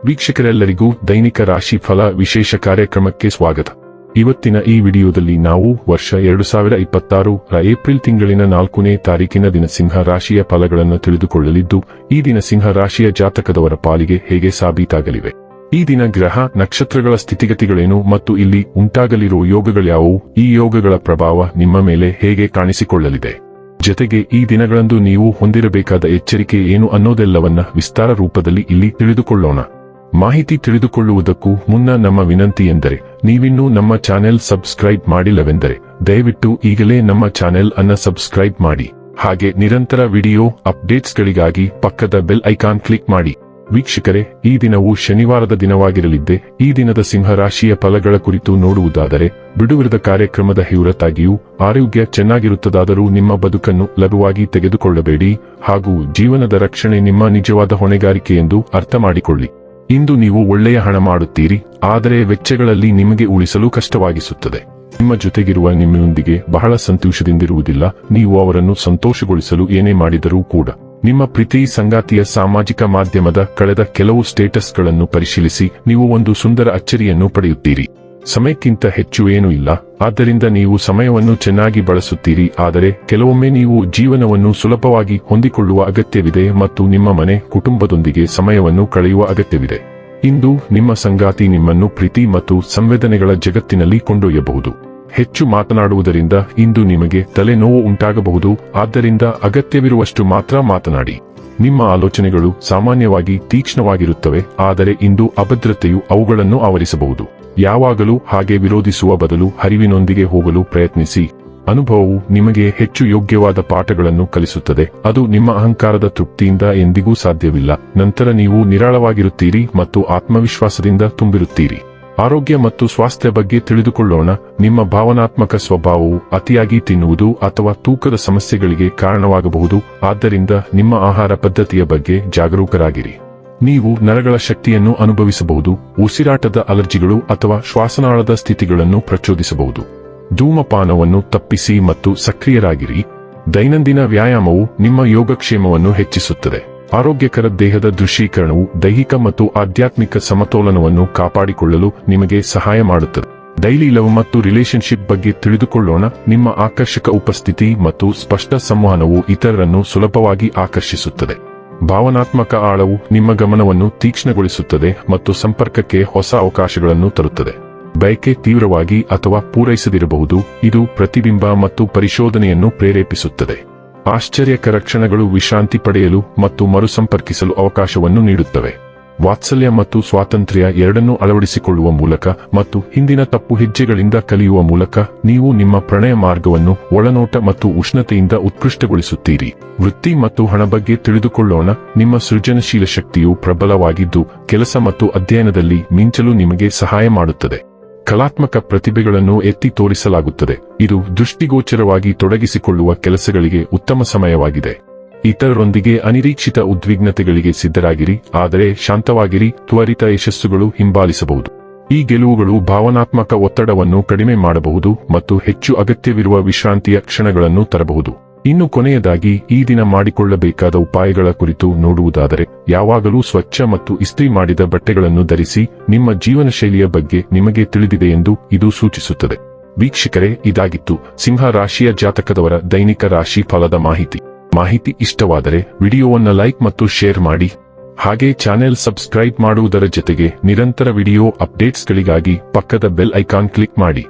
ವೀಕ್ಷಕರೆಲ್ಲರಿಗೂ ದೈನಿಕ ರಾಶಿ ಫಲ ವಿಶೇಷ ಕಾರ್ಯಕ್ರಮಕ್ಕೆ ಸ್ವಾಗತ. ಇವತ್ತಿನ ಈ ವಿಡಿಯೋದಲ್ಲಿ ನಾವು ವರ್ಷ 2026 ಏಪ್ರಿಲ್ ತಿಂಗಳಿನ 4ನೇ ತಾರೀಕಿನ ದಿನ ಸಿಂಹ ರಾಶಿಯ ಫಲಗಳನ್ನು ತಿಳಿದುಕೊಳ್ಳಲಿದ್ದು, ಈ ದಿನ ಸಿಂಹ ರಾಶಿಯ ಜಾತಕದವರ ಪಾಲಿಗೆ ಹೇಗೆ ಸಾಬೀತಾಗಲಿವೆ, ಈ ದಿನ ಗ್ರಹ ನಕ್ಷತ್ರಗಳ ಸ್ಥಿತಿಗತಿಗಳೇನು ಮತ್ತು ಇಲ್ಲಿ ಉಂಟಾಗಲಿರುವ ಯೋಗಗಳ್ಯಾವುವು, ಈ ಯೋಗಗಳ ಪ್ರಭಾವ ನಿಮ್ಮ ಮೇಲೆ ಹೇಗೆ ಕಾಣಿಸಿಕೊಳ್ಳಲಿದೆ, ಜೊತೆಗೆ ಈ ದಿನಗಳಂದು ನೀವು ಹೊಂದಿರಬೇಕಾದ ಎಚ್ಚರಿಕೆ ಏನು ಅನ್ನೋದೆಲ್ಲವನ್ನ ವಿಸ್ತಾರ ರೂಪದಲ್ಲಿ ಇಲ್ಲಿ ತಿಳಿದುಕೊಳ್ಳೋಣ. ಮಾಹಿತಿ ತಿಳಿದುಕೊಳ್ಳುವುದಕ್ಕೂ ಮುನ್ನ ನಮ್ಮ ವಿನಂತಿ ಎಂದರೆ, ನೀವಿನ್ನೂ ನಮ್ಮ ಚಾನೆಲ್ ಸಬ್ಸ್ಕ್ರೈಬ್ ಮಾಡಿಲ್ಲವೆಂದರೆ ದಯವಿಟ್ಟು ಈಗಲೇ ನಮ್ಮ ಚಾನೆಲ್ ಅನ್ನ ಸಬ್ಸ್ಕ್ರೈಬ್ ಮಾಡಿ. ಹಾಗೆ ನಿರಂತರ ವಿಡಿಯೋ ಅಪ್ಡೇಟ್ಸ್ಗಳಿಗಾಗಿ ಪಕ್ಕದ ಬೆಲ್ ಐಕಾನ್ ಕ್ಲಿಕ್ ಮಾಡಿ. ವೀಕ್ಷಕರೇ, ಈ ದಿನವು ಶನಿವಾರದ ದಿನವಾಗಿರಲಿದ್ದೆ. ಈ ದಿನದ ಸಿಂಹ ರಾಶಿಯ ಫಲಗಳ ಕುರಿತು ನೋಡುವುದಾದರೆ, ಬಿಡುವಿರದ ಕಾರ್ಯಕ್ರಮದ ಹೊರತಾಗಿಯೂ ಆರೋಗ್ಯ ಚೆನ್ನಾಗಿರುತ್ತದಾದರೂ ನಿಮ್ಮ ಬದುಕನ್ನು ಲಘುವಾಗಿ ತೆಗೆದುಕೊಳ್ಳಬೇಡಿ ಹಾಗೂ ಜೀವನದ ರಕ್ಷಣೆ ನಿಮ್ಮ ನಿಜವಾದ ಹೊಣೆಗಾರಿಕೆ ಎಂದು ಅರ್ಥ ಮಾಡಿಕೊಳ್ಳಿ. ಇಂದು ನೀವು ಒಳ್ಳೆಯ ಹಣ ಮಾಡುತ್ತೀರಿ, ಆದರೆ ವೆಚ್ಚಗಳಲ್ಲಿ ನಿಮಗೆ ಉಳಿಸಲು ಕಷ್ಟವಾಗಿಸುತ್ತದೆ. ನಿಮ್ಮ ಜೊತೆಗಿರುವ ನಿಮ್ಮೊಂದಿಗೆ ಬಹಳ ಸಂತೋಷದಿಂದಿರುವುದಿಲ್ಲ. ನೀವು ಅವರನ್ನು ಸಂತೋಷಗೊಳಿಸಲು ಏನೇ ಮಾಡಿದರೂ ಕೂಡ ನಿಮ್ಮ ಪ್ರೀತಿ ಸಂಗಾತಿಯ ಸಾಮಾಜಿಕ ಮಾಧ್ಯಮದ ಕಳೆದ ಕೆಲವು ಸ್ಟೇಟಸ್ಗಳನ್ನು ಪರಿಶೀಲಿಸಿ ನೀವು ಒಂದು ಸುಂದರ ಅಚ್ಚರಿಯನ್ನು ಪಡೆಯುತ್ತೀರಿ. ಸಮಯಕ್ಕಿಂತ ಹೆಚ್ಚು ಏನೂ ಇಲ್ಲ, ಆದ್ದರಿಂದ ನೀವು ಸಮಯವನ್ನು ಚೆನ್ನಾಗಿ ಬಳಸುತ್ತೀರಿ. ಆದರೆ ಕೆಲವೊಮ್ಮೆ ನೀವು ಜೀವನವನ್ನು ಸುಲಭವಾಗಿ ಹೊಂದಿಕೊಳ್ಳುವ ಅಗತ್ಯವಿದೆ ಮತ್ತು ನಿಮ್ಮ ಮನೆ ಕುಟುಂಬದೊಂದಿಗೆ ಸಮಯವನ್ನು ಕಳೆಯುವ ಅಗತ್ಯವಿದೆ. ಇಂದು ನಿಮ್ಮ ಸಂಗಾತಿ ನಿಮ್ಮನ್ನು ಪ್ರೀತಿ ಮತ್ತು ಸಂವೇದನೆಗಳ ಜಗತ್ತಿನಲ್ಲಿ ಕೊಂಡೊಯ್ಯಬಹುದು. ಹೆಚ್ಚು ಮಾತನಾಡುವುದರಿಂದ ಇಂದು ನಿಮಗೆ ತಲೆನೋವು ಉಂಟಾಗಬಹುದು, ಆದ್ದರಿಂದ ಅಗತ್ಯವಿರುವಷ್ಟು ಮಾತ್ರ ಮಾತನಾಡಿ. ನಿಮ್ಮ ಆಲೋಚನೆಗಳು ಸಾಮಾನ್ಯವಾಗಿ ತೀಕ್ಷ್ಣವಾಗಿರುತ್ತವೆ, ಆದರೆ ಇಂದು ಅಭದ್ರತೆಯು ಅವುಗಳನ್ನು ಆವರಿಸಬಹುದು. ಯಾವಾಗಲೂ ಹಾಗೆ ವಿರೋಧಿಸುವ ಬದಲು ಹರಿವಿನೊಂದಿಗೆ ಹೋಗಲು ಪ್ರಯತ್ನಿಸಿ. ಅನುಭವವು ನಿಮಗೆ ಹೆಚ್ಚು ಯೋಗ್ಯವಾದ ಪಾಠಗಳನ್ನು ಕಲಿಸುತ್ತದೆ. ಅದು ನಿಮ್ಮ ಅಹಂಕಾರದ ತೃಪ್ತಿಯಿಂದ ಎಂದಿಗೂ ಸಾಧ್ಯವಿಲ್ಲ. ನಂತರ ನೀವು ನಿರಾಳವಾಗಿರುತ್ತೀರಿ ಮತ್ತು ಆತ್ಮವಿಶ್ವಾಸದಿಂದ ತುಂಬಿರುತ್ತೀರಿ. ಆರೋಗ್ಯ ಮತ್ತು ಸ್ವಾಸ್ಥ್ಯ ಬಗ್ಗೆ ತಿಳಿದುಕೊಳ್ಳೋಣ. ನಿಮ್ಮ ಭಾವನಾತ್ಮಕ ಸ್ವಭಾವವು ಅತಿಯಾಗಿ ತಿನ್ನುವುದು ಅಥವಾ ತೂಕದ ಸಮಸ್ಯೆಗಳಿಗೆ ಕಾರಣವಾಗಬಹುದು. ಆದ್ದರಿಂದ ನಿಮ್ಮ ಆಹಾರ ಪದ್ಧತಿಯ ಬಗ್ಗೆ ಜಾಗರೂಕರಾಗಿರಿ. ನೀವು ನರಗಳ ಶಕ್ತಿಯನ್ನು ಅನುಭವಿಸಬಹುದು, ಉಸಿರಾಟದ ಅಲರ್ಜಿಗಳು ಅಥವಾ ಶ್ವಾಸನಾಳದ ಸ್ಥಿತಿಗಳನ್ನು ಪ್ರಚೋದಿಸಬಹುದು. ಧೂಮಪಾನವನ್ನು ತಪ್ಪಿಸಿ ಮತ್ತು ಸಕ್ರಿಯರಾಗಿರಿ. ದೈನಂದಿನ ವ್ಯಾಯಾಮವು ನಿಮ್ಮ ಯೋಗಕ್ಷೇಮವನ್ನು ಹೆಚ್ಚಿಸುತ್ತದೆ. ಆರೋಗ್ಯಕರ ದೇಹದ ದೃಶ್ಯೀಕರಣವು ದೈಹಿಕ ಮತ್ತು ಆಧ್ಯಾತ್ಮಿಕ ಸಮತೋಲನವನ್ನು ಕಾಪಾಡಿಕೊಳ್ಳಲು ನಿಮಗೆ ಸಹಾಯ ಮಾಡುತ್ತದೆ. ಡೈಲಿ ಲವ್ ಮತ್ತು ರಿಲೇಶನ್ಶಿಪ್ ಬಗ್ಗೆ ತಿಳಿದುಕೊಳ್ಳೋಣ. ನಿಮ್ಮ ಆಕರ್ಷಕ ಉಪಸ್ಥಿತಿ ಮತ್ತು ಸ್ಪಷ್ಟ ಸಂವಹನವು ಇತರರನ್ನು ಸುಲಭವಾಗಿ ಆಕರ್ಷಿಸುತ್ತದೆ. ಭಾವನಾತ್ಮಕ ಆಳವು ನಿಮ್ಮ ಗಮನವನ್ನು ತೀಕ್ಷ್ಣಗೊಳಿಸುತ್ತದೆ ಮತ್ತು ಸಂಪರ್ಕಕ್ಕೆ ಹೊಸ ಅವಕಾಶಗಳನ್ನು ತರುತ್ತದೆ. ಬಯಕೆ ತೀವ್ರವಾಗಿ ಅಥವಾ ಪೂರೈಸದಿರಬಹುದು. ಇದು ಪ್ರತಿಬಿಂಬ ಮತ್ತು ಪರಿಶೋಧನೆಯನ್ನು ಪ್ರೇರೇಪಿಸುತ್ತದೆ. ಆಶ್ಚರ್ಯಕರ ಕ್ಷಣಗಳು ವಿಶ್ರಾಂತಿ ಪಡೆಯಲು ಮತ್ತು ಮರುಸಂಪರ್ಕಿಸಲು ಅವಕಾಶವನ್ನು ನೀಡುತ್ತವೆ. ವಾತ್ಸಲ್ಯ ಮತ್ತು ಸ್ವಾತಂತ್ರ್ಯ ಎರಡನ್ನೂ ಅಳವಡಿಸಿಕೊಳ್ಳುವ ಮೂಲಕ ಮತ್ತು ಹಿಂದಿನ ತಪ್ಪು ಹೆಜ್ಜೆಗಳಿಂದ ಕಲಿಯುವ ಮೂಲಕ ನೀವು ನಿಮ್ಮ ಪ್ರಣಯ ಮಾರ್ಗವನ್ನು ಒಳನೋಟ ಮತ್ತು ಉಷ್ಣತೆಯಿಂದ ಉತ್ಕೃಷ್ಟಗೊಳಿಸುತ್ತೀರಿ. ವೃತ್ತಿ ಮತ್ತು ಹಣ ಬಗ್ಗೆ ತಿಳಿದುಕೊಳ್ಳೋಣ. ನಿಮ್ಮ ಸೃಜನಶೀಲ ಶಕ್ತಿಯು ಪ್ರಬಲವಾಗಿದ್ದು, ಕೆಲಸ ಮತ್ತು ಅಧ್ಯಯನದಲ್ಲಿ ಮಿಂಚಲು ನಿಮಗೆ ಸಹಾಯ ಮಾಡುತ್ತದೆ. ಕಲಾತ್ಮಕ ಪ್ರತಿಭೆಗಳನ್ನು ಎತ್ತಿ ತೋರಿಸಲಾಗುತ್ತದೆ. ಇದು ದೃಷ್ಟಿಗೋಚರವಾಗಿ ತೊಡಗಿಸಿಕೊಳ್ಳುವ ಕೆಲಸಗಳಿಗೆ ಉತ್ತಮ ಸಮಯವಾಗಿದೆ. ಇತರರೊಂದಿಗೆ ಅನಿರೀಕ್ಷಿತ ಉದ್ವಿಗ್ನತೆಗಳಿಗೆ ಸಿದ್ಧರಾಗಿರಿ, ಆದರೆ ಶಾಂತವಾಗಿರಿ. ತ್ವರಿತ ಯಶಸ್ಸುಗಳು ಹಿಂಬಾಲಿಸಬಹುದು. ಈ ಗೆಲುವುಗಳು ಭಾವನಾತ್ಮಕ ಒತ್ತಡವನ್ನು ಕಡಿಮೆ ಮಾಡಬಹುದು ಮತ್ತು ಹೆಚ್ಚು ಅಗತ್ಯವಿರುವ ವಿಶ್ರಾಂತಿಯ ಕ್ಷಣಗಳನ್ನು ತರಬಹುದು. ಇನ್ನು ಕೊನೆಯದಾಗಿ, ಈ ದಿನ ಮಾಡಿಕೊಳ್ಳಬೇಕಾದ ಉಪಾಯಗಳ ಕುರಿತು ನೋಡುವುದಾದರೆ, ಯಾವಾಗಲೂ ಸ್ವಚ್ಛ ಮತ್ತು ಇಸ್ತ್ರಿ ಮಾಡಿದ ಬಟ್ಟೆಗಳನ್ನು ಧರಿಸಿ. ನಿಮ್ಮ ಜೀವನ ಶೈಲಿಯ ಬಗ್ಗೆ ನಿಮಗೆ ತಿಳಿದಿದೆ ಎಂದು ಇದು ಸೂಚಿಸುತ್ತದೆ. ವೀಕ್ಷಕರೇ, ಇದಾಗಿತ್ತು ಸಿಂಹ ರಾಶಿಯ ಜಾತಕದವರ ದೈನಿಕ ರಾಶಿ ಫಲದ ಮಾಹಿತಿ ಇಷ್ಟವಾದರೆ ವಿಡಿಯೋವನ್ನು ಲೈಕ್ ಮತ್ತು ಶೇರ್ ಮಾಡಿ. ಹಾಗೆ ಚಾನೆಲ್ ಸಬ್ಸ್ಕ್ರೈಬ್ ಮಾಡುವುದರ ಜೊತೆಗೆ ನಿರಂತರ ವಿಡಿಯೋ ಅಪ್ಡೇಟ್ಸ್ಗಳಿಗಾಗಿ ಪಕ್ಕದ ಬೆಲ್ ಐಕಾನ್ ಕ್ಲಿಕ್ ಮಾಡಿ.